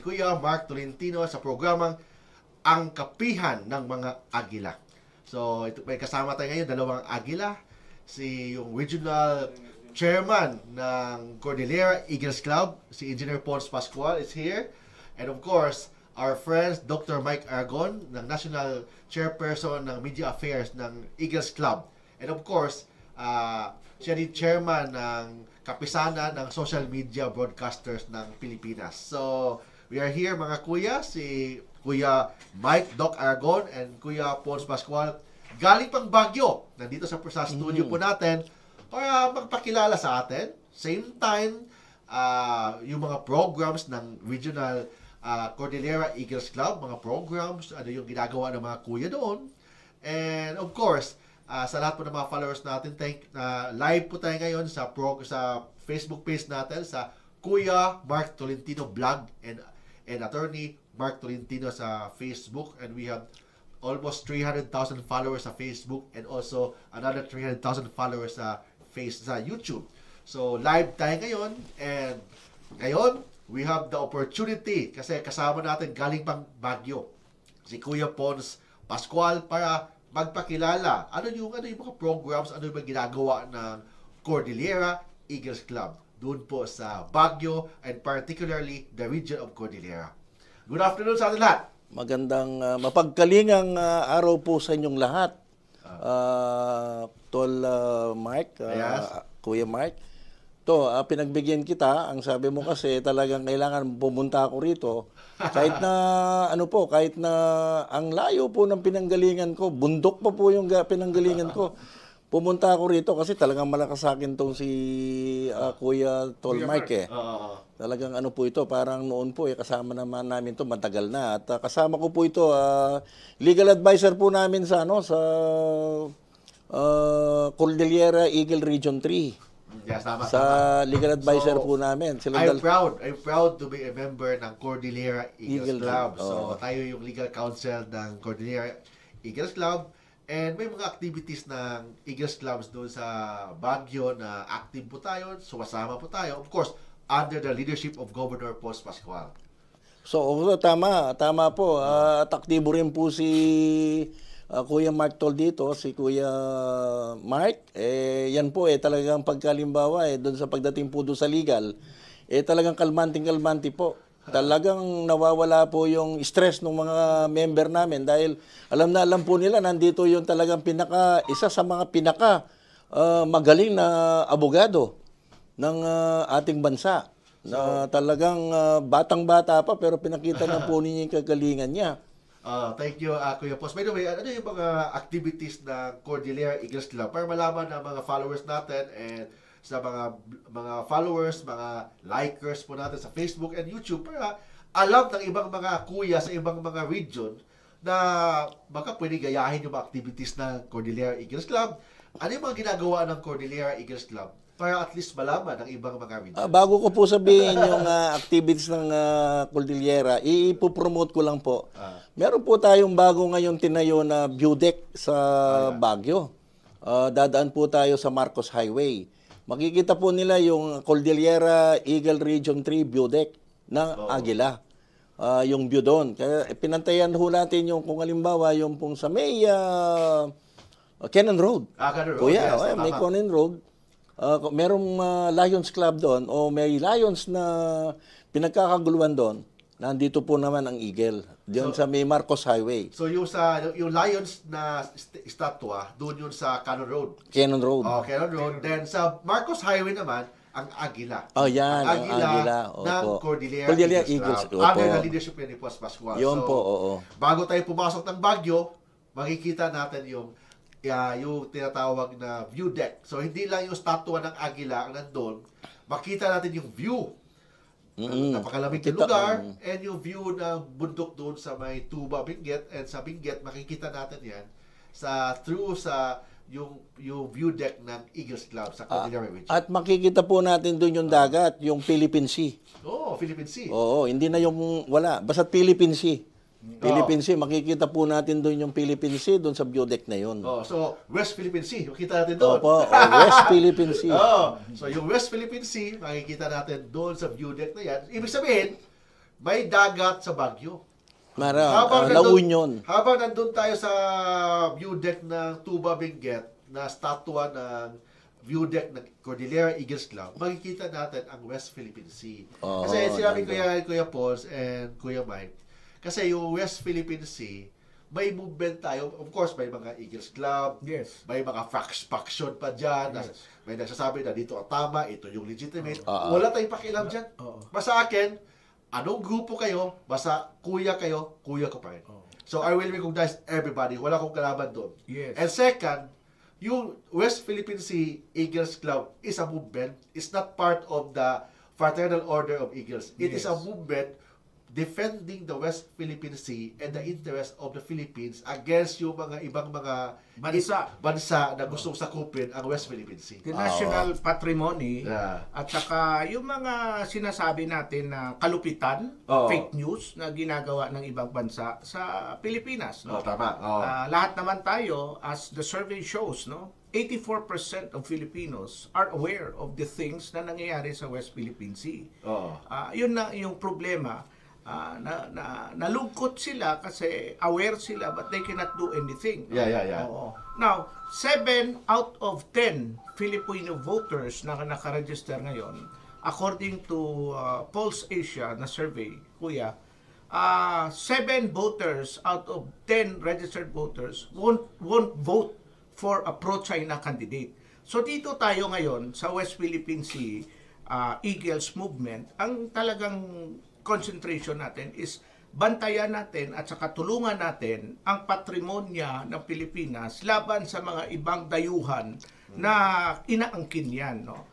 Kuya Mark Tolentino sa programang Ang Kapihan ng Mga Agila. So, ito, may kasama tayo ngayon, dalawang agila. Yung regional chairman ng Cordillera Eagles Club, si Engineer Pons Pascual is here. And of course, our friends, Dr. Mike Aragon, ng National Chairperson ng Media Affairs ng Eagles Club. And of course, siya din chairman ng kapisanan ng social media broadcasters ng Pilipinas. So, we are here mga kuya, si Kuya Mike, Doc Aragon, and Kuya Pons Pascual. Galing pang Baguio. Nandito sa studio po natin para magpakilala sa atin. Same time, yung mga programs ng Regional Cordillera Eagles Club, mga programs, ano yung ginagawa ng mga kuya doon. And of course, sa lahat po ng mga followers natin, live po tayo ngayon sa Facebook page natin, sa Kuya Mark Tolentino Vlog and Attorney Mark Tolentino sa Facebook, and we have almost 300,000 followers sa Facebook and also another 300,000 followers sa YouTube. So live tayo ngayon, and ngayon we have the opportunity kasi kasama natin galing pang Baguio si Kuya Pons Pascual para magpakilala ano yung mga programs, ano yung ginagawa ng Cordillera Eagles Club doon po sa Baguio and particularly the region of Cordillera. Good afternoon sa ating lahat. Magandang mapagkalingang araw po sa inyong lahat. Tol Mike, yes. Kuya Mike. Pinagbigyan kita. Ang sabi mo kasi talagang kailangan pumunta ako rito. Kahit na kahit na ang layo po ng pinanggalingan ko, bundok pa po yung pinanggalingan ko. Pumunta ako rito kasi talagang malakas sa akin tong si Kuya Tol Mike . Talagang po ito, parang noon po kasama naman namin to matagal na. At kasama ko po ito, legal advisor po namin sa Cordillera Eagle Region 3. Yes, tama, sa legal advisor po namin. I'm proud to be a member ng Cordillera Eagles Club. So tayo yung legal counsel ng Cordillera Eagles Club. And may mga activities ng Eagles Clubs doon sa Baguio na active po tayo, sumasama po tayo. Of course, under the leadership of Governor Pons Pascual. So, tama po. At aktibo rin po si Kuya Mark Tol dito, si Kuya Mark. Yan po talagang pagkalimbawa doon sa pagdating po doon sa legal, talagang kalmanting-kalmanti po. Talagang nawawala po yung stress ng mga member namin dahil alam po nila nandito yung talagang isa sa mga magaling na abogado ng ating bansa. Na talagang batang-bata pa pero pinakita na po ninyo yung kagalingan niya. Thank you, Kuya Pos. By the way, ano yung mga activities ng Cordillera Eagles Club para malaman ng mga followers natin and sa mga followers, mga likers po natin sa Facebook and YouTube para alam ng ibang mga kuya sa ibang mga region na baka pwede gayahin yung mga activities ng Cordillera Eagles Club. Ano yung mga ginagawa ng Cordillera Eagles Club para at least malaman ng ibang mga region? Bago ko po sabihin yung activities ng Cordillera, ipopromote ko lang po. Meron po tayong bago ngayon tinayo na view deck sa Baguio. Dadaan po tayo sa Marcos Highway. Makikita po nila yung Cordillera Eagle Region 3 view deck ng Agila. Yung view doon. Kaya pinantayan ho natin yung kung halimbawa yung pong sa may Cannon Road. Cannon Road. Kuya, yes, may Cannon Road. Merong Lions Club doon o may Lions na pinagkakaguluhan doon. Nandito po naman ang Eagle, diyan sa may Marcos Highway. So yung Lions na statwa, doon yun sa Cannon Road. Cannon Road. Cannon Road. Then sa Marcos Highway naman, ang Agila. Yan, ang Agila ng Cordillera Eagles Club. Under the leadership ni Pons Pascual. Yun po, bago tayo pumasok ng Baguio, makikita natin yung tinatawag na view deck. So hindi lang yung statwa ng Agila ang nandun, makita natin yung view. Napakalamig na lugar and yung view ng bundok doon sa may Tuba, Benguet, and sa Benguet makikita natin yan through yung view deck ng Eagles Club sa Cordillera Region. At makikita po natin doon yung dagat, yung Philippine Sea. Philippine Sea. Hindi na yung wala, basta Philippine Sea. Philippine Sea, makikita po natin doon yung Philippine Sea, doon sa view deck na yun. So West Philippine Sea, makikita natin doon. West Philippine Sea. So yung West Philippine Sea, makikita natin doon sa view deck na yan. Ibig sabihin, may dagat sa Baguio. La Union. Habang nandun tayo sa view deck ng Tuba Benguet, na statwa ng view deck ng Cordillera Eagles Club, makikita natin ang West Philippine Sea. Kasi sinabi Kuya Pauls and Kuya Mike, kasi yung West Philippine Sea, may movement tayo. Of course, may mga Eagles Club, may mga faction pa dyan, may nagsasabi na dito ang tama, ito yung legitimate. Wala tayong pakialam dyan. Basta akin, anong grupo kayo, basta kuya kayo, kuya ko pa rin. So, I will recognize everybody. Wala akong kalaban doon. And second, yung West Philippine Sea Eagles Club is a movement. It's not part of the Fraternal Order of Eagles. It is a movement defending the West Philippine Sea and the interest of the Philippines against yung mga ibang mga bansa na gustong sakupin ang West Philippine Sea. The national patrimony at saka yung mga sinasabi natin na kalupitan, fake news na ginagawa ng ibang bansa sa Pilipinas. No? Tama. Lahat naman tayo, as the survey shows, no, 84% of Filipinos are aware of the things na nangyayari sa West Philippine Sea. Yun na yung problema. Nalungkot sila kasi aware sila but they cannot do anything. Now, 7 out of 10 Filipino voters na nakaregister ngayon, according to Pulse Asia na survey, Kuya, 7 voters out of 10 registered voters won't vote for a pro-China candidate. So dito tayo ngayon sa West Philippine Sea Eagles Movement, ang talagang concentration natin is bantayan natin at saka tulungan natin ang patrimonya ng Pilipinas laban sa mga ibang dayuhan na inaangkin yan. No?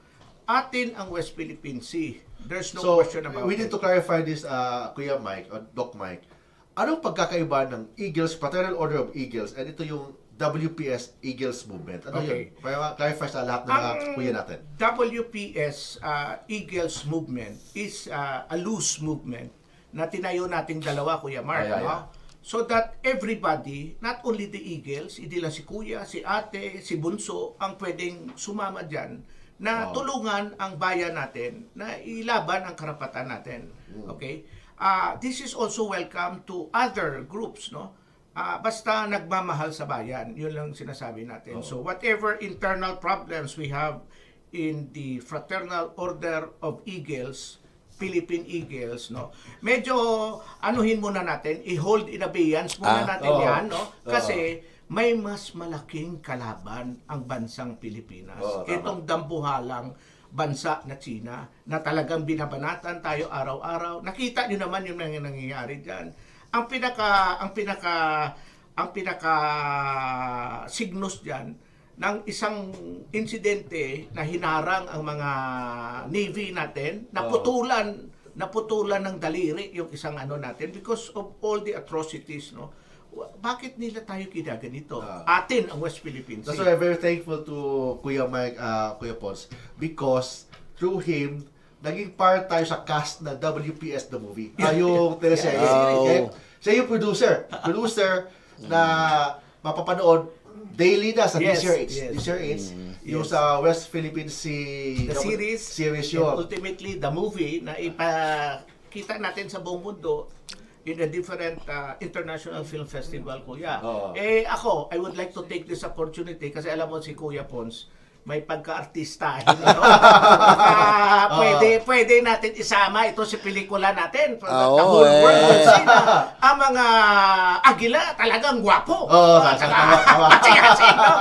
Atin ang West Philippine Sea. There's no question about it. We need to clarify this, Kuya Mike, or Doc Mike. Anong pagkakaiba ng Eagles, Fraternal Order of Eagles, and ito yung WPS Eagles Movement? Ano yun? Para clarify sa lahat ng mga kuya natin. WPS Eagles Movement is a loose movement na tinayo nating dalawa, Kuya Mark. No? So that everybody, not only the Eagles, hindi lang si Kuya, si Ate, si Bunso, ang pwedeng sumama dyan na tulungan ang bayan natin na ilaban ang karapatan natin. Okay? This is also welcome to other groups, no? Basta nagmamahal sa bayan, yun lang sinasabi natin. So whatever internal problems we have in the Fraternal Order of Eagles, Philippine Eagles, no, medyo anuhin muna natin, i-hold in abeyance muna natin yan, no, kasi may mas malaking kalaban ang bansang Pilipinas. Itong dambuhalang bansa na China na talagang binabanatan tayo araw-araw. Nakita niyo naman yung nangyayari diyan. Ang pinaka signos diyan ng isang insidente na hinarang ang mga Navy natin, naputulan ng daliri yung isang natin because of all the atrocities, no. Bakit nila tayo ginaganito? Atin ang West Philippines Sea. That's why I'm very thankful to Kuya Mike, Kuya Pons, because through him, naging part tayo sa cast ng WPS the movie. Yung teleserye. Siya yung producer na mapapanood daily na sa DCRH. Yung sa West Philippine Sea series yun. And ultimately, the movie na ipakita natin sa buong mundo in a different international film festival, Kuya. Ako, I would like to take this opportunity kasi alam mo si Kuya Pons, may pagka-artista. Pwede natin isama ito sa pelikula natin. The whole world will see na ang mga agila talagang gwapo.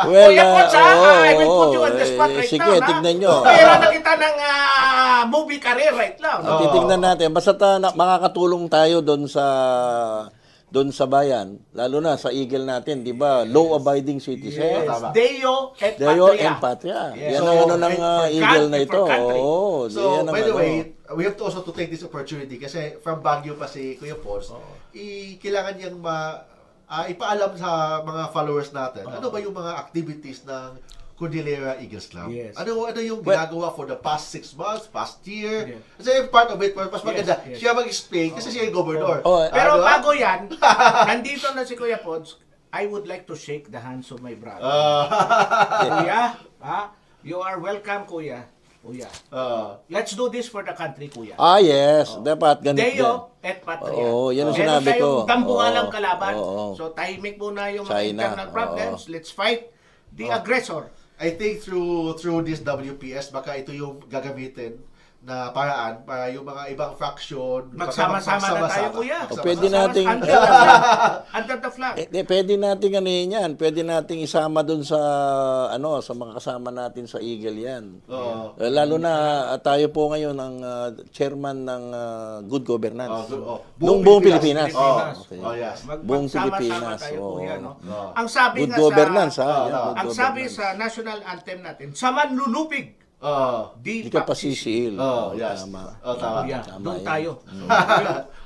Kuya Pons, I will put you on the spot right now. Sige, tignan nyo. Pero na kita ng movie career right now. Titignan natin. Basta makakatulong tayo doon sa bayan, lalo na sa Eagle natin, di ba? Law-abiding citizen. Deo and Patria. Yan ang ng Eagle na ito. So, by the way, we have to also to take this opportunity kasi from Baguio pa si Kuya Pons, kailangan niyang ipaalam sa mga followers natin, ano ba yung mga activities ng Cordillera Eagles Club? Ano yung ginagawa for the past 6 months, past year? Kasi part of it, mas maganda, siya mag-explain kasi siya yung governor. Pero bago yan, nandito na si Kuya Pons, I would like to shake the hands of my brother. Kuya, you are welcome, Kuya. Kuya. Ah, Let's do this for the country, Kuya. Yes, dapat ganito. Deo et Patria. Oo, yan ang Meron sinabi ko. tayong dambuhalang Oo, kalaban. oo. So, tahimik muna yung mga China, internal problems. Let's fight the aggressor. I think through this WPS, baka ito yung gagamitin na paraan para yung mga ibang faction Magsama-sama na tayo, Kuya. O, pwede nating Under the flag. pwede nating ano yan, pwede nating isama doon sa sa mga kasama natin sa Eagle yan. Oo. Lalo na tayo po ngayon ang chairman ng Good Governance. Buong Buong Pilipinas. Okay. Okay. Yes. Buong Magsama-sama Pilipinas. tayo, Oo. Kuya, no? Oo. Ang sabi Good nga governance, sa ha? Yan, good ang sabi governance. sa national anthem natin, sa manlulupig, Hindi ka pasisiil. Yes. Tama. Tama. Yeah, Tama doon yan. tayo.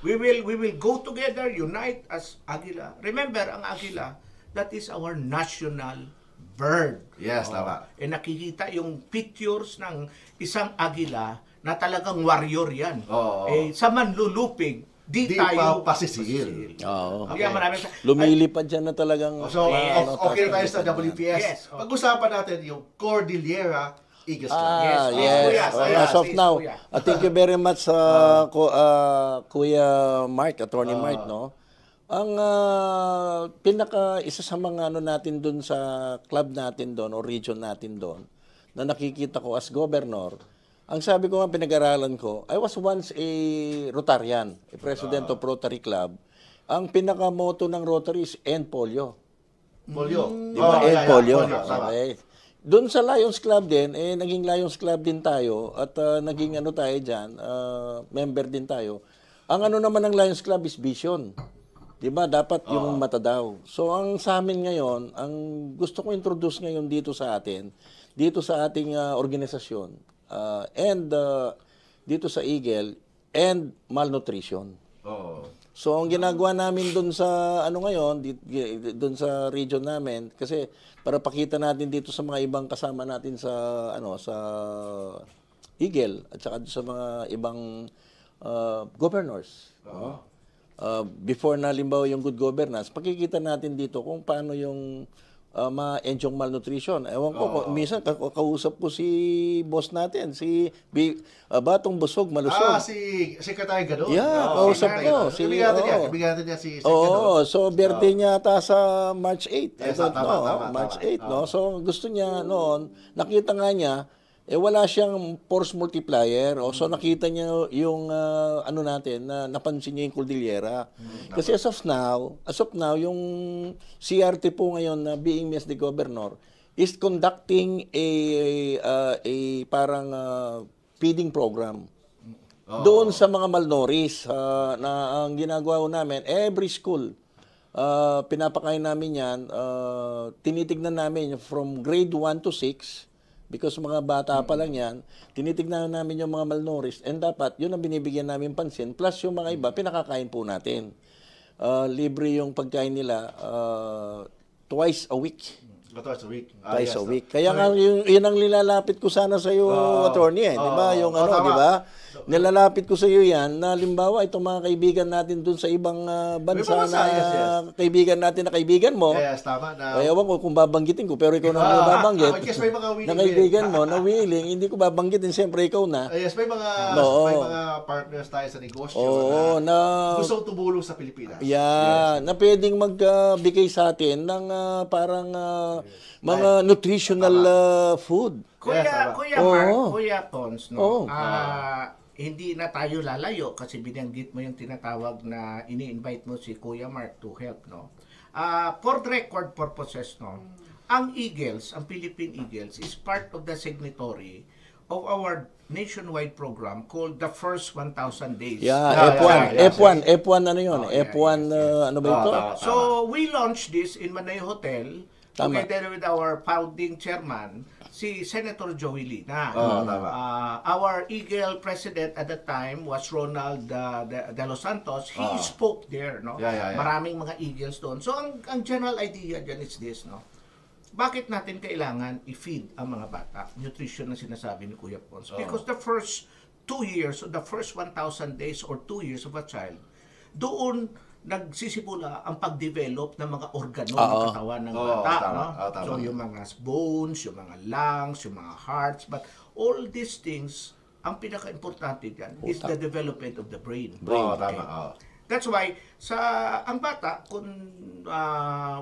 We will go together, unite as Agila. Remember, ang Agila, that is our national bird. Yes, tama. Nakikita yung pictures ng isang Agila na talagang warrior yan. Oo. Sa manlulupig, di tayo pasisiil. Oo. Kaya maraming Lumilipad dyan na talagang... So, Yes. okay na tayo sa WPS. Yes. Pag-usapan natin yung Cordillera Eagles. Ah, Yes, yes. Kuya. As of Yes, now, Kuya. thank you very much Kuya Mark, Attorney Mark, no? Ang isa sa mga natin doon sa club natin doon o region natin doon na nakikita ko as governor, ang sabi ko nga pinag-aralan ko, I was once a Rotarian, a president of Rotary Club. Ang pinaka-motto ng Rotary is End Polio. Polio. Di ba? End polio. Tama. Okay. Doon sa Lions Club din, naging Lions Club din tayo at naging tayo dyan, member din tayo. Ang naman ng Lions Club is vision. Di ba? Dapat yung mata daw. So, ang sa amin ngayon, ang gusto ko introduce ngayon dito sa atin, dito sa ating organisasyon, and dito sa Eagle, and malnutrition. Oo. So, ang ginagawa namin doon sa ngayon, doon sa region namin, kasi para pakita natin dito sa mga ibang kasama natin sa sa Eagle at saka sa mga ibang governors. Before na limbawa yung good governance, pakikita natin dito kung paano yung ma-end yung malnutrition. Ewan ko, minsan kausap ko si boss natin, si Batong Busog, Malusog. Si Secretary Gadon. Yeah, kausap ko. Kabigatan niya si Oo, so birthday niya ata sa March 8. Yes, I don't know, tama. March 8, no? So gusto niya noon, nakita nga niya, wala siyang force multiplier. So nakita niya yung natin, na napansin niya yung Cordillera. Kasi as of now, yung CRT po ngayon na being me as the governor is conducting a parang feeding program. Doon sa mga malnourished na ang ginagawa namin, every school, pinapakain namin yan, tinitignan namin from grade 1 to 6, because mga bata pa lang yan, tinitignan namin yung mga malnourished, and dapat yun ang binibigyan namin pansin, plus yung mga iba, pinakakain po natin. Libre yung pagkain nila twice a week. Twice a week. Twice a week. Kaya nga yun ang nilalapit ko sana sa iyo, attorney, di ba? Yung di ba? Nilalapit ko sa iyo yan na limbawa itong mga kaibigan natin dun sa ibang bansa na kaibigan natin na kaibigan mo. Yes, tama na. Ewan ko kung babanggitin ko, pero ikaw na babanggit. Yes, may mga willing. Na kaibigan mo, na willing, hindi ko babanggitin, siyempre ikaw na. Yes, may mga partners tayo sa negosyo na gustong tumulong sa Pilipinas. Yeah, na pwedeng magbigay sa atin ng parang mga nutritional food. Kuya Mark, Kuya Tons, no? Hindi na tayo lalayo kasi binanggit mo yung tinatawag na ini-invite mo si Kuya Mark to help, no? For record purposes, no? Ang Eagles, ang Philippine Eagles is part of the signatory of our nationwide program called the First 1,000 Days. F1 ano yun? F1 ano ba ito? So, we launched this in Manay Hotel together with our founding chairman, si Senator Joey Lina. Our Eagle president at that time was Ronald De Los Santos. He spoke there, no? Maraming mga Eagles doon. So ang general idea dyan is this, no? Bakit natin kailangan i-feed ang mga bata? Nutrition na sinasabi ni Kuya Pons. Because the first 2 years, or the first 1,000 days or 2 years of a child, doon nagsisimula ang pag-develop ng mga organo ng katawan ng bata. No? So yung mga bones, yung mga lungs, yung mga hearts, but all these things, ang pinaka-importante dyan is the development of the brain. Oo, tama. Oo. That's why, ang bata, kung,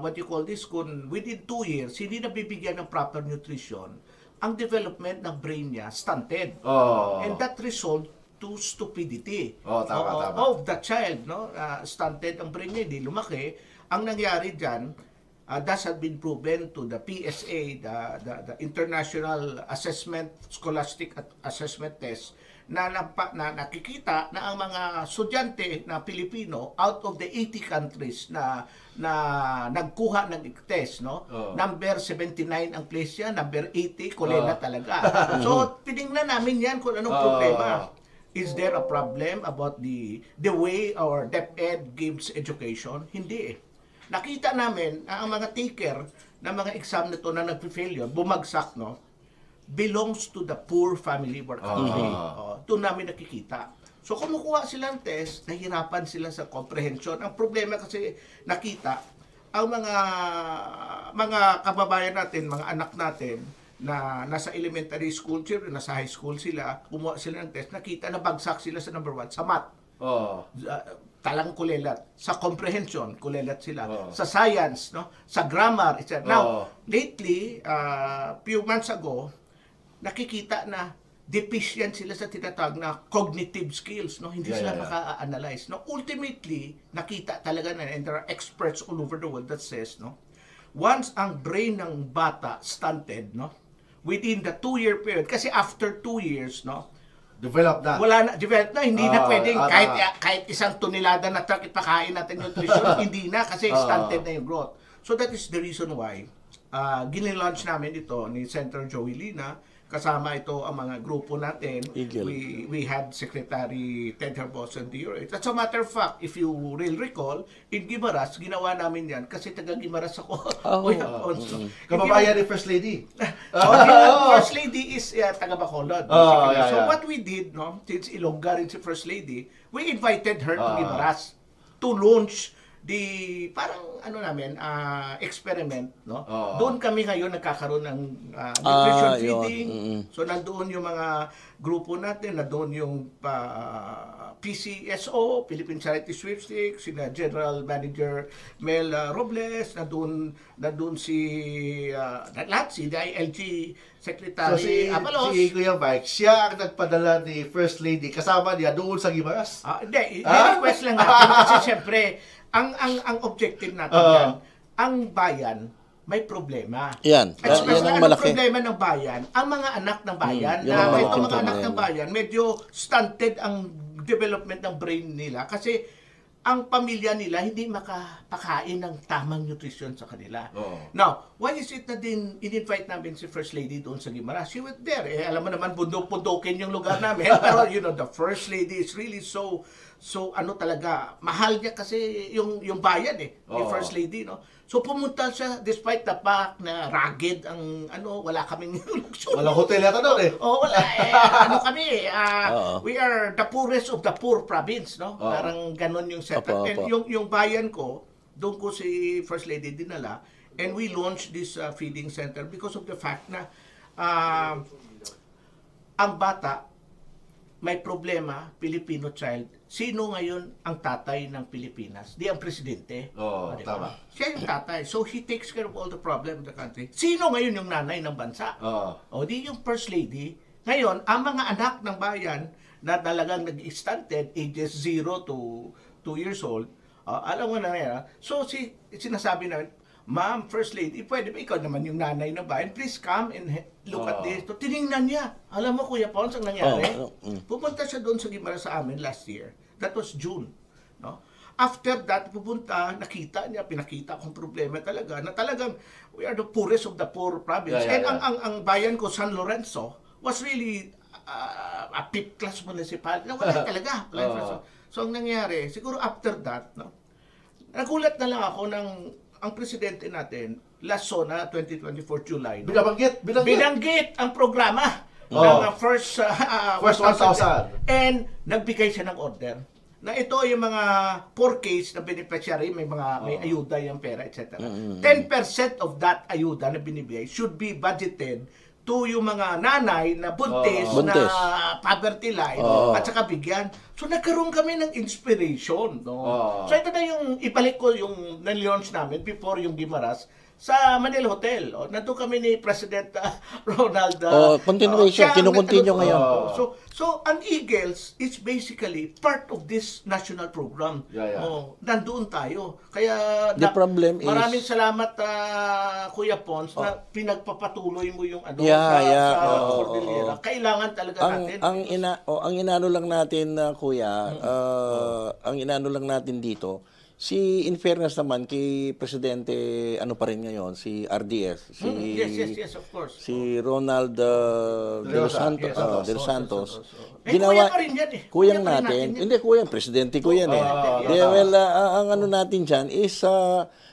what you call this, kung within 2 years, hindi na bibigyan ng proper nutrition, ang development ng brain niya stunted. Oh. And that result to stupidity Tama. of the child. No? Stunted ang brain niya, hindi lumaki. Ang nangyari dyan, that has been proven to the PSA, the International Assessment, Scholastic Assessment Test, na nakikita na ang mga estudyante na Pilipino out of the 80 countries na nagkuha ng test, no? Number 79 ang place niya, number 80 kulela talaga. So tiningnan namin yan kung anong problema. Is there a problem about the way our DepEd gives education? Hindi eh. Nakita namin na ang mga taker ng mga exam nito na nagpe-failure, bumagsak, no? Belongs to the poor family or country. Doon namin nakikita. So kumukuha sila ng test, nahihirapan sila sa comprehension. Ang problema kasi nakita, ang mga kababayan natin, mga anak natin, na nasa elementary school, nasa high school sila, kumuha sila ng test, nakita na bagsak sila sa number 1, sa math. Talang kulelat. Sa comprehension, kulelat sila. Sa science, no? Sa grammar, etc. Now, lately, few months ago, nakikita na deficient sila sa tinatawag na cognitive skills, no? Hindi sila maka-analyze, no? Ultimately, nakita talaga na, and there are experts all over the world that says, no? Once ang brain ng bata stunted, no? Within the 2-year period, kasi after 2 years, no? Develop na. Wala na, develop na, hindi na pwedeng kahit isang tonelada na truck ipakain natin nutrition, hindi na kasi stunted na yung growth. So that is the reason why ginilaunch namin ito ni Senator Joey Lina. Kasama ito ang mga grupo natin. We had Secretary Ted Herbosa and DOH. As a matter of fact, if you will recall, in Guimaras, ginawa namin yan kasi taga Guimaras ako. Kababayan ni First Lady. First Lady is taga Bacolod. So what we did, no, since Ilongga rin si First Lady, we invited her to Guimaras to launch the parang experiment, no? Doon kami ngayon nagkakaroon ng nutrition feeding. So nandoon yung mga grupo natin, nandoon yung PCSO, Philippine Charity Sweepstakes, sina General Manager Mel Robles, nandoon si lahat, si DILG Secretary Abalos. Si Kuya Mike, siya ang nagpadala ni First Lady, kasama niya doon sa Guimaras. Hindi, request lang natin kasi siyempre ang objective natin yan, ang bayan may problema. Yan ang malaki. Problema ng bayan, ang mga anak ng bayan, na itong mga anak ng bayan, medyo stunted ang development ng brain nila kasi ang pamilya nila hindi makapakain ng tamang nutrition sa kanila. Now, why is it na in-invite namin si First Lady doon sa Guimaras? She went there. Alam mo naman, bundok-pundokin yung lugar namin. Pero, the First Lady is really so talaga, mahal niya kasi yung bayan ni First Lady, no? So pumunta siya despite the fact na rugged ang wala kaming luxury. Walang hotel yata doon eh. Wala kami we are the poorest of the poor province, no? Parang ganun yung setup. And yung bayan ko, doon ko si First Lady dinala, and we launched this feeding center because of the fact na ang bata may problema, Filipino child. Sino ngayon ang tatay ng Pilipinas? Di ang presidente. Tama. Siya yung tatay. So he takes care of all the problem of the country. Sino ngayon yung nanay ng bansa? Di yung First Lady. Ngayon, ang mga anak ng bayan na talagang nag-stunted, ages 0 to 2 years old, alam mo na yan. So sinasabi namin, Ma'am, First Lady, pwede ba ikaw naman yung nanay ng bayan? Please come and look at this. So, tinignan niya. Alam mo, Kuya Pons, ang nangyari? Pupunta siya doon sa Guimaras sa amin last year. That was June. No? After that, pupunta, nakita niya, pinakita kong problema talaga, na talagang we are the poorest of the poor province. And ang bayan ko, San Lorenzo, was really a fifth class municipality. Wala talaga. So, ang nangyari, siguro after that, no, nagulat na lang ako ang presidente natin, last SONA 2024 July. Binanggit ang programa ng first 1,000. And nagbigay siya ng order na ito yung mga 4Ks na beneficiary, may ayuda yung pera, etc. 10% of that ayuda na binibigay should be budgeted to yung mga nanay na buntis, Buntis. na poverty line at saka bigyan. So nagkaroon kami ng inspiration. No? So ito na yung ibalik ko yung na-launch namin before yung Gimaras sa Manila Hotel. Nandun kami ni President Ronald. Continuation, kinukontinue ngayon. So ang Eagles is basically part of this national program. Nandoon tayo. Kaya The problem maraming is- salamat Kuya Pons na pinagpapatuloy mo yung ano Yeah, sa Cordillera. Kailangan talaga natin. Ang inano lang natin kuya, ang inano lang natin dito, in fairness naman kay Presidente ano pa rin ngayon, si RDS, Yes, of course. si Ronald De Los Santos, De Los Santos. Kuya pa rin yan eh. Kuyang Kuya pa rin natin. natin yan. Hindi kuya, presidente ko yan eh. Ang ano natin diyan is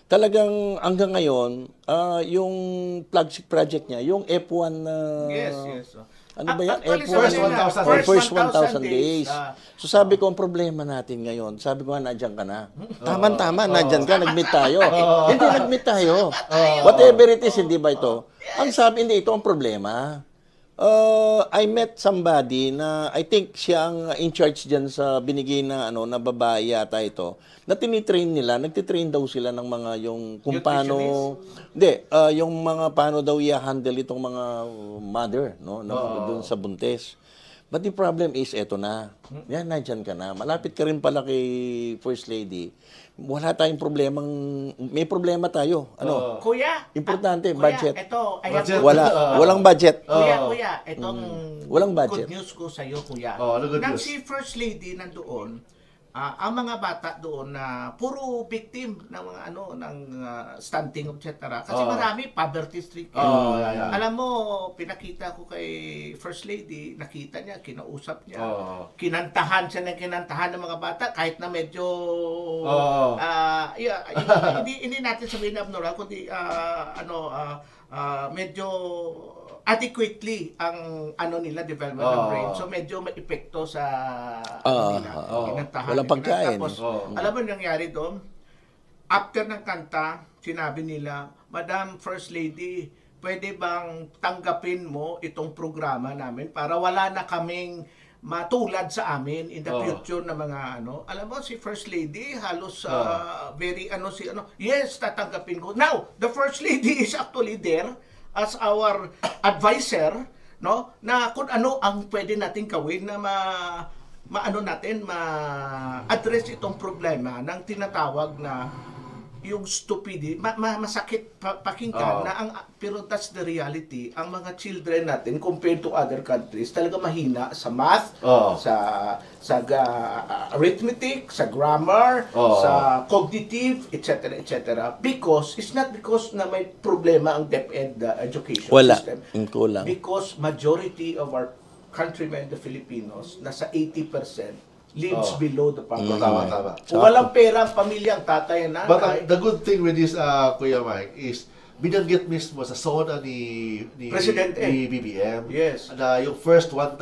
talagang hanggang ngayon yung flagship project niya, yung F1 Yes. ano ba yan? Actually, F1 sabi nila, first 1,000 days. ah. So sabi ko, ang problema natin ngayon, sabi ko, nandiyan ka na. Tama, nandiyan ka, nag-meet tayo. Hindi, nag-meet tayo. Whatever it is, hindi ba ito? Ang sabi, hindi, ito ang problema. I met somebody na I think siya ang in charge diyan sa binigay na na babae yata ito. Na tinitrain nila, nagtitrain daw sila ng mga yung kung paano yung mga paano daw i-handle itong mga mother doon sa buntis. But the problem is eto na. Yan, nandiyan ka na. Malapit ka rin pala kay First Lady. Wala tayong problemang may problema tayo. Kuya, Importante, kuya, budget. Ito, Walang budget. Kuya, itong Walang budget. good news ko sa iyo, kuya. Good Nang news. si First Lady nandoon, ang mga bata doon na puro victim ng mga ng stunting etc. Kasi marami poverty stricken. Alam mo, pinakita ko kay First Lady, nakita niya, kinausap niya, kinantahan siya ng mga bata kahit na medyo hindi natin sabihin na abnormal kundi medyo adequately ang nila development ng brain. So medyo may epekto sa nila. Kinantahan Walang nila. pagkain. Tapos, alam mo nangyari doon? After ng kanta, sinabi nila, Madam First Lady, pwede bang tanggapin mo itong programa namin para wala na kaming matulad sa amin in the future na mga Alam mo, si First Lady halos very yes, tatanggapin ko. Now, the First Lady is actually there as our advisor, na kung ano ang pwede nating gawin na ma-address itong problema ng tinatawag na yung stupidity, masakit pakinggan pero that's the reality. Ang mga children natin compared to other countries talaga mahina sa math, sa arithmetic, sa grammar, sa cognitive, etc. Because it's not because na may problema ang DepEd education system. Kulang. Because majority of our countrymen, the Filipinos, nasa 80% lives below the poverty line. Tama. Kung walang pera ang pamilya, ang tatay and nanay. But the good thing with this, Kuya Mike, is binanggit mismo sa SONA ni Presidente. ni BBM Yes. na yung first 1,000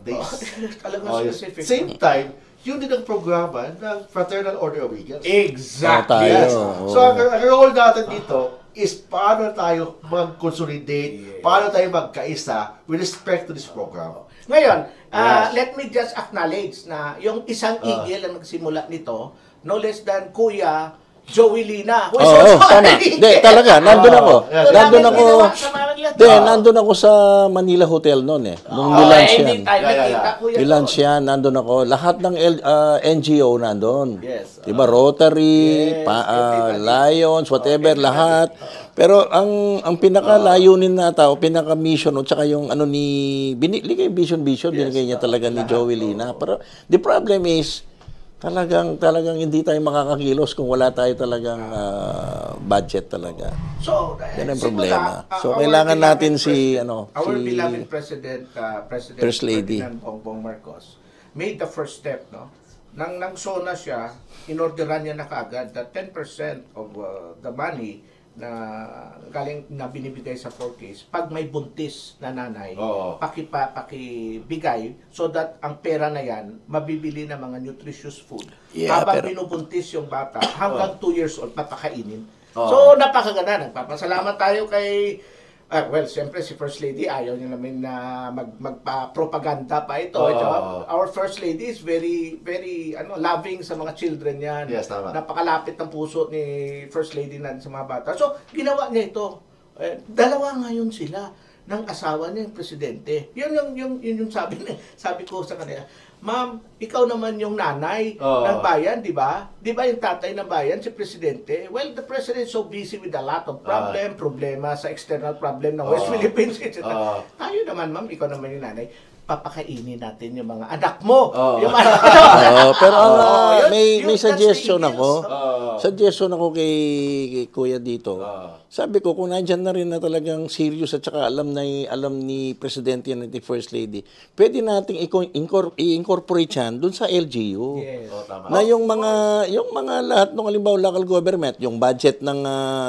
days. Talagang Yes. specific. Same time, yun din ang programa ng Fraternal Order of Eagles. Exactly. Tayo. Yes. So, ang role natin dito is paano tayo mag-consolidate, paano tayo magkaisa with respect to this program. Ngayon, Yes. let me just acknowledge na yung isang eagle ang nagsimula nito, no less than Kuya Joey Lina. Tama. Hindi, talaga, nandun ako. Nandun ako sa Manila Hotel noon nung nilaunch yan. Nilaunch yan, nandun ako. Lahat ng NGO nandun. Yes. Diba, Rotary, Lions, whatever, lahat. Pero ang pinaka-layunin na tao, pinaka-mission, at saka yung binigay binigay niya talaga ni Joey Lina. Pero the problem is, talagang hindi tayo makakakilos kung wala tayo talagang budget talaga. So, yan ang problema. So, kailangan natin our beloved President First Lady Ferdinand Bongbong Marcos made the first step, Nang SONA siya, inorderan niya na kaagad that 10% of the money na binibigay sa 4Ks, pag may buntis na nanay, pakibigay so that ang pera na yan mabibili ng mga nutritious food. Habang binubuntis yung bata, hanggang 2 years old, papakainin. So, napakaganda. Nagpapasalamat tayo kay Well, siyempre si First Lady ayaw niya namin na magpa-propaganda pa ito. Our First Lady is very loving sa mga children yan. Yes, tama. Napakalapit ng puso ni First Lady natin sa mga bata. So, ginawa niya ito. Dalawa ngayon sila ng asawa niya yung presidente. Yun yung sabi ko sa kanila. Ma'am, ikaw naman yung nanay ng bayan, di ba? Di ba yung tatay ng bayan, si presidente? Well, the president is so busy with a lot of problema sa external problem ng West Philippines, etc. Tayo naman, ma'am, ikaw naman yung nanay. Papakainin natin yung mga anak mo. Yung pero may that's suggestion the ako. Eagles. Suggestion ako kay Kuya dito. Sabi ko, kung nandyan na rin na talagang serious at saka alam ni Presidente yan at ni First Lady, pwede nating i-incorporate yan dun sa LGU. Yes. Na yung mga lahat ng halimbawa local government, yung budget ng,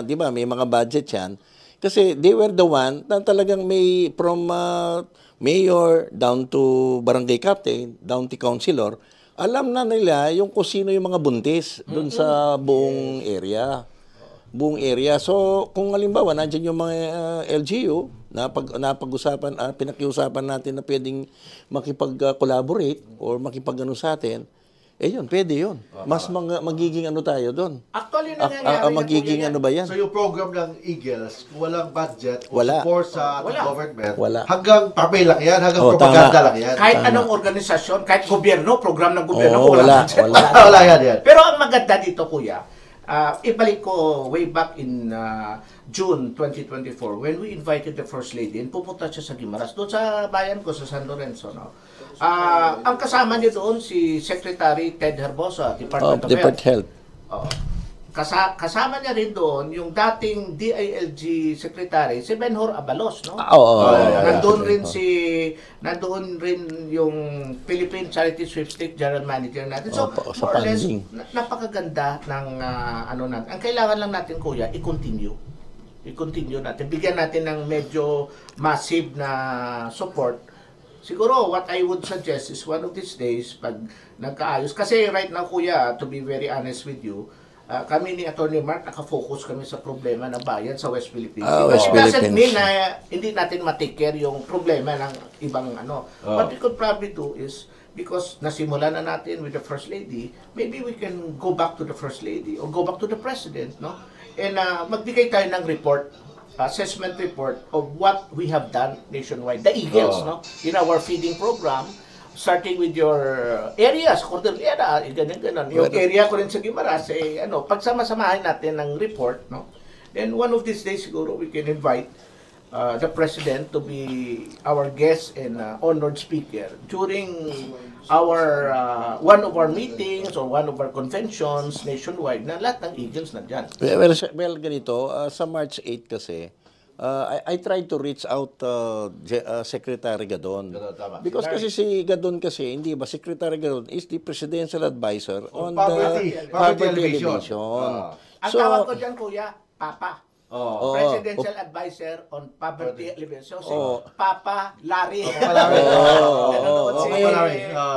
di ba, may mga budget yan. Kasi they were the one na talagang may from mayor down to barangay captain, down to councilor, alam na nila yung kung sino yung mga buntis doon sa buong area. Buong area. So, kung halimbawa, nandiyan yung mga LGU, napag-usapan, pinakiusapan natin na pwedeng makipag-collaborate or makipag-ano sa atin, yun, pwede yun. Mas magiging ano tayo doon. Actually, nangyayari magiging ano ba yan? So yung program ng Eagles, walang budget o Wala. support sa Wala. government, Wala. hanggang papel lang yan, hanggang propaganda lang yan. Kahit anong organisasyon, kahit gobyerno, program ng gobyerno, wala. Wala yan. Pero ang maganda dito, kuya, ibalik ko way back in June 2024 when we invited the First Lady and pupunta siya sa Guimaras, doon sa bayan ko, sa San Lorenzo. No? Ang kasama niya doon si Secretary Ted Herbosa, Department of Health. Kasama niya rin doon yung dating DILG Secretary, si Benhur Abalos. No? Nandoon rin yung Philippine Charity Sweepstakes General Manager natin. So, more or less, napakaganda ng ano natin. Ang kailangan lang natin, kuya, i-continue natin. Bigyan natin ng medyo massive na support. Siguro, what I would suggest is one of these days, pag nagkaayos, kasi right now, kuya, to be very honest with you, kami ni Attorney Mark, nakafocus kami sa problema ng bayan sa West Philippines. West It doesn't Philippines. mean na hindi natin ma-take care yung problema ng ibang ano. What we could probably do is, because nasimulan na natin with the First Lady, maybe we can go back to the First Lady or go back to the President, no? And magbigay tayo ng report, assessment report of what we have done nationwide. The Eagles, no? In our feeding program, starting with your areas, Cordillera, ganun. Yung area ko rin sa Guimaras, pagsama-samahin natin ng report, no? Then one of these days, siguro, we can invite the President to be our guest and honored speaker during our one of our meetings or one of our conventions nationwide na lahat ng Eagles nandyan. Well, ganito, sa March 8 kasi, I tried to reach out Secretary Gadon. Because kasi si Gadon kasi, hindi ba, Secretary Gadon is the presidential advisor on poverty elevation. Ang tawag ko dyan, kuya, Papa. Presidential Advisor on Poverty Alleviation. Papa Larry.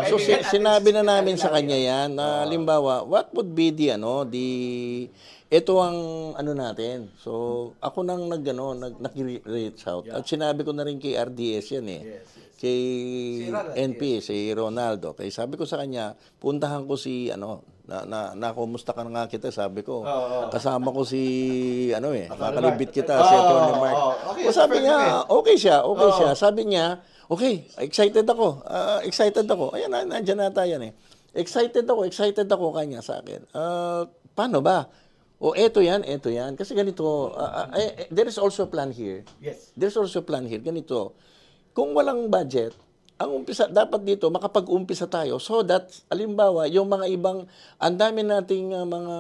So sinabi na namin sa kanya yan na halimbawa, what would be ito ang ano natin. So ako nang nag-reach out at sinabi ko na rin kay RDS yan kay NP, si Ronaldo. Kaya sabi ko sa kanya, puntahan ko si kumusta ka nga kita, sabi ko. Kasama ko si makalibit kita, si Atty. Mark. Sabi niya, okay siya. Sabi niya, okay, excited ako. Ayan, nandiyan na tayo yan Excited ako kanya sa akin. Paano ba? Eto yan. Kasi ganito, there is also a plan here. Yes. There's also a plan here. Ganito, kung walang budget, ang umpisa, dapat dito, makapag-umpisa tayo so that, alimbawa, yung mga ibang, ang dami nating mga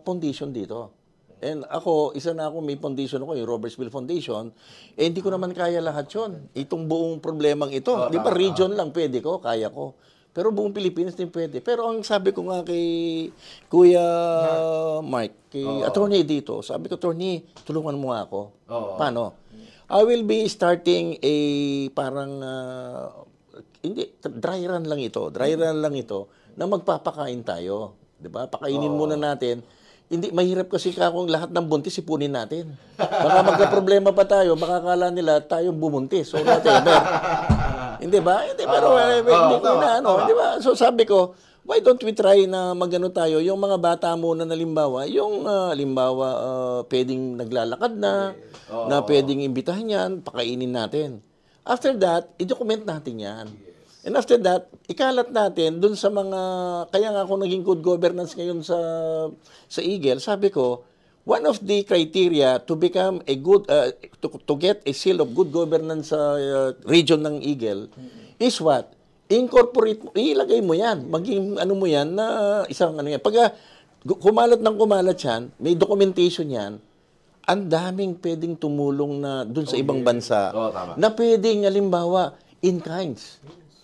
foundation dito. And ako, isa na ako, may foundation ako, yung Robertsville Foundation, hindi ko naman kaya lahat yun. Itong buong problemang ito. Di ba, region lang pwede ko, kaya ko. Pero buong Pilipinas din pwede. Pero ang sabi ko nga kay Kuya Mark, kay attorney dito, sabi ko, attorney, tulungan mo nga ako. Paano? I will be starting a parang, dry run lang ito na magpapakain tayo. Diba? Pakainin muna natin hindi mahirap kasi kung lahat ng buntis ipunin natin. Baka magka-problema pa tayo, baka akala nila tayong bumuntis. So whatever. Hindi ba? Hindi, pero hindi ko na ano, hindi ba? So sabi ko, why don't we try na magano tayo, yung mga bata muna na limbawa, yung pwedeng naglalakad na pwedeng imbitahan yan, pakainin natin. After that, i-document natin yan. And after that, ikalat natin dun sa mga, kaya nga ako naging good governance ngayon sa Eagle, sabi ko, one of the criteria to become a good, to get a seal of good governance sa region ng Eagle is what? Incorporate mo, ilagay mo yan, maging ano mo yan, na isang ano yan. Pag kumalat ng kumalat yan, may documentation yan, ang daming pwedeng tumulong na dun sa ibang bansa na pwedeng, halimbawa, in kinds.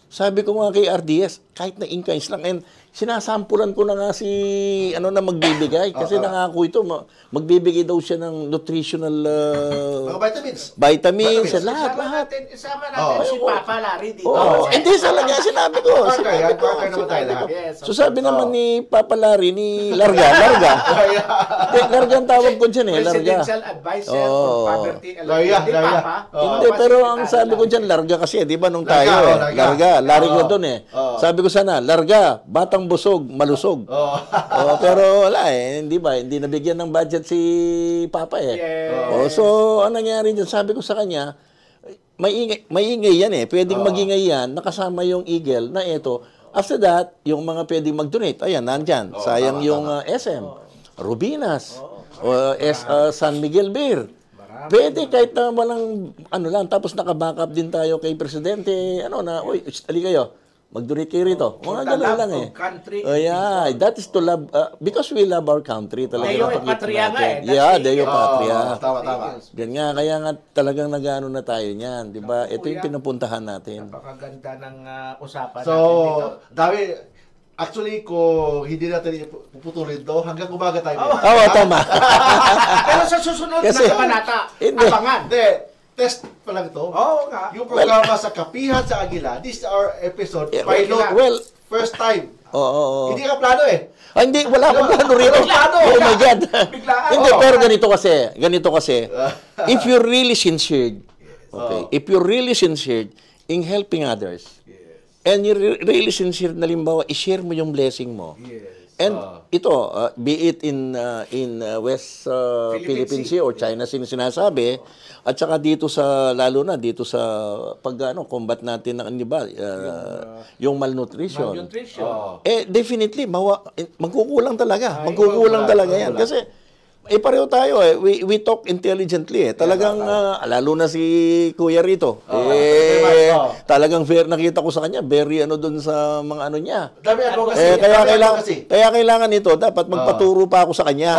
Sabi ko nga kay RDS, kahit na in kinds lang, and sinasampulan ko na nga si ano na magbibigay kasi nangako ito magbibigay daw siya ng nutritional mga vitamins lahat. Isama natin si Papa Larry dito. Hindi talaga sinabi ko. So sabi naman ni Papa Larry ni Larga. Larga ang tawag ko diyan Larga. Presidential Advisor on Poverty Larga. Hindi, pero ang sabi ko diyan Larga kasi, di ba nung tayo Larry ko doon Sabi ko sana, Larga, batang busog, malusog. Pero wala hindi ba? Hindi nabigyan ng budget si Papa so, ang nangyari dyan, sabi ko sa kanya, maingay yan Pwedeng magingay yan, nakasama yung Eagle na ito. After that, yung mga pwedeng mag-donate, ayan, nandyan. Sayang yung SM, Rubinas, San Miguel Beer. Pwede kahit na walang ano lang, tapos naka-backup din tayo kay Presidente, uy, ali kayo. Mag-donate kayo rito. Mga gano'n lang country. Yeah, that is to love, because we love our country talaga. Deo Patria nga Deo Patria. Tama. Yan nga, kaya nga talagang nag-ano na tayo niyan, di ba? Ito yung pinupuntahan natin. Napakaganda ng usapan natin dito. Dami, actually, kung hindi natin puputulin to, hanggang umaga tayo. Tama. Pero sa susunod na kabanata, abangan. Test pa lang ito. Nga. Yung programa sa Kapihan sa Agila, this is our episode pilot. First time. Hindi ka plano Hindi, wala akong plano rito. Oh my God. Hindi, pero ganito kasi. If you're really sincere, if you're really sincere in helping others, and you're really sincere na limbawa, i-share mo yung blessing mo. And ito, be it in West Philippine Sea or China sinasabi, at saka dito lalo na dito sa combat natin ng yung malnutrition. Definitely magkukulang talaga. Magkukulang talaga yan kasi pareho tayo we talk intelligently Talagang lalo na si Kuya rito. Talagang fair, nakita ko sa kanya, very doon sa mga niya. Dami kaya kailangan ito, dapat magpaturo pa ako sa kanya.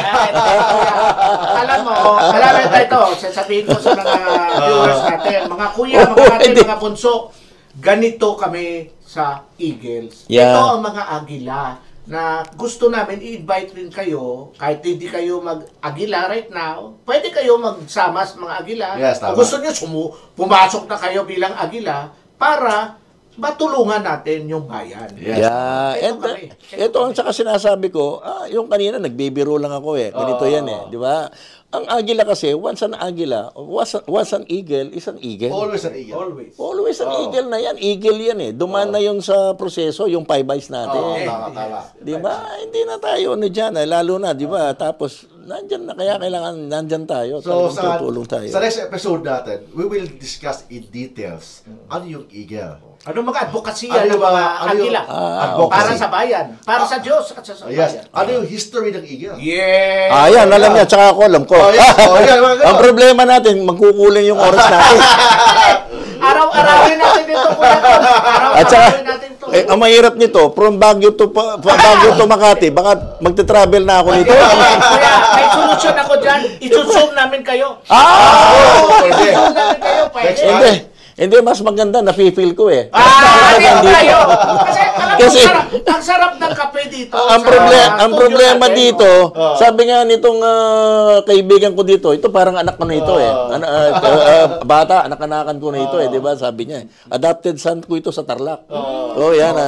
Alam mo ito, sasabihin ko sa mga viewers natin, mga kuya, mga ate, mga bunso, ganito kami sa Eagles. Ito ang mga Agila na gusto namin i-invite rin kayo, kahit hindi kayo mag-Agila right now, pwede kayo magsama sa mga Agila. Kung gusto nyo, pumasok na kayo bilang Agila para matulungan natin yung bayan. Ito ang saka sinasabi ko, yung kanina nagbibiro lang ako ganito yan di ba? Ang Agila kasi, once an Agila, once an Eagle is an Eagle. Always an Eagle. Always an Eagle na yan. Eagle yan Dumaan na yun sa proseso, yung 5 eyes natin. Tama. Di ba? Hindi na tayo dyan. Lalo na, di ba? Tapos, nandyan na. Kaya kailangan nandyan tayo. So, tutulong tayo. Sa next episode natin, we will discuss in details ano yung Eagle. Ano mga advokasya ng mga Agila? Para sa bayan. Para sa Diyos at sa bayan. Ano yung history ng Eagle? Yan, alam niya. Tsaka ako alam ko. Ang problema natin, magkukulang yung oras natin. Araw-arawin natin ito. Araw-arawin natin ito. Ang mahirap nito, from Baguio to Makati, baka magte-travel na ako nito. Kaya, may solusyon ako dyan. I-zoom namin kayo. I-zoom namin kayo. Hindi, mas maganda, nafe-feel ko tayo. Kasi ang sarap ng kape dito. Ang problema dito, sabi nga nitong kaibigan ko dito, ito parang anak ko na ito bata, anak-anakan ko na ito di ba? Sabi niya, adopted son ko ito sa Tarlac. Yan.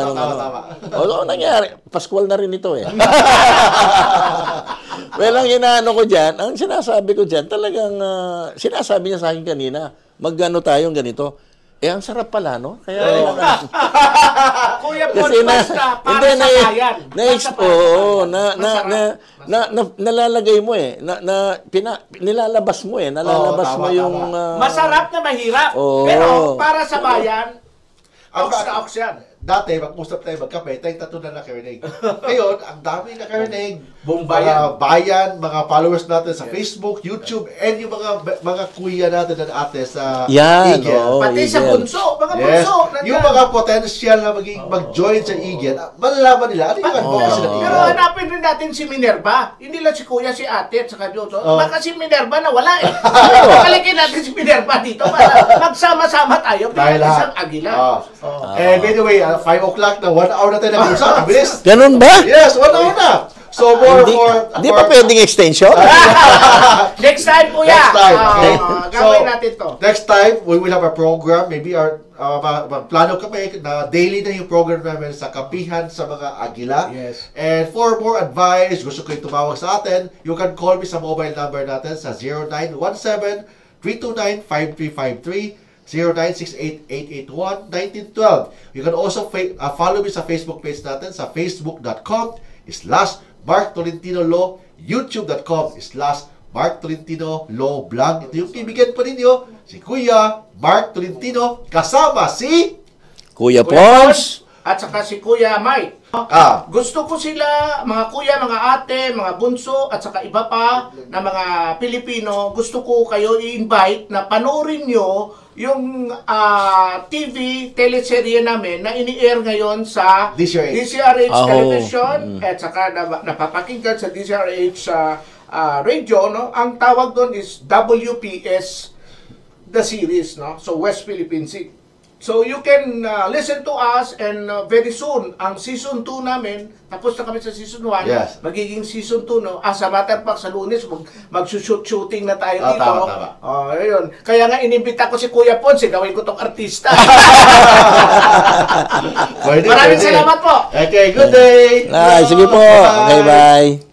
Nangyari, Pascual na rin ito Well, ang inaano ko dyan, ang sinasabi ko dyan, talagang, sinasabi niya sa akin kanina, mag-ano tayong ganito. Eh, ang sarap pala, no? Kaya, Kuya kasi Paul, basta para hindi, sa bayan. nalalagay mo nilalabas mo nalalabas tama, mo yung... Masarap na mahirap. Oo. Pero para sa bayan, ox na ox yan. Dati, mag-usap tayo magkape, tayong tatlo na nakarinig. Ngayon, ang dami nakarinig. Buong Mga bayan, mga followers natin sa Facebook, YouTube, and yung mga kuya natin na ate sa Yan, Eagle. oo. Pati sa Eagle. bunso, mga Yes. bunso. Yung mga potential na mag-join sa Eagle, malalaman nila ano yung advocacy ng Pero Eagle. hanapin rin natin si Minerva. Hindi lang si Kuya, si Ate, at saka Jojo. Oh. Baka si Minerva na wala eh. Kalikin natin si Minerva dito para magsama-sama tayo. Dahil Bilang isang agila. And anyway, 5 o'clock na 1 hour na tayo nag-usap. Bilis. Ganun ba? Yes, 1 hour na. So, Hindi pa pwedeng extension? Next time, Kuya. Next time. Okay. Gawin natin to. Next time, we will have a program. Maybe plano kami na daily na yung program namin sa kapihan sa mga agila. Yes. And for more advice, gusto ko yung tumawag sa atin, you can call me sa mobile number natin sa 0917-329-5353, 0968-881-1912. You can also follow me sa Facebook page natin sa facebook.com/Mark Tolentino Law, youtube.com/Mark Tolentino Law Blog. Ito yung kaibigan pa ninyo, si Kuya Mark Tolentino, kasama si... Kuya Kuya Pons. At saka si Kuya Mike. Gusto ko sila, mga kuya, mga ate, mga bunso, at saka iba pa na mga Pilipino, gusto ko kayo i-invite na panoorin nyo yung TV, teleserye namin na ini-air ngayon sa DCRH Oh. Television at saka napapakinggan sa DCRH radio, no? Ang tawag doon is WPS the series, no? So West Philippine Sea. So you can listen to us and very soon ang season 2 namin, tapos na kami sa season 1, Yes. magiging season 2, no? Sa Matter Park sa Lunes mag-shoot-shooting na tayo dito. Tama. Ayun. Kaya nga inimbita ko si Kuya Ponce, gawin ko tong artista. Maraming salamat po. Okay, good day. Sige po. Okay, bye.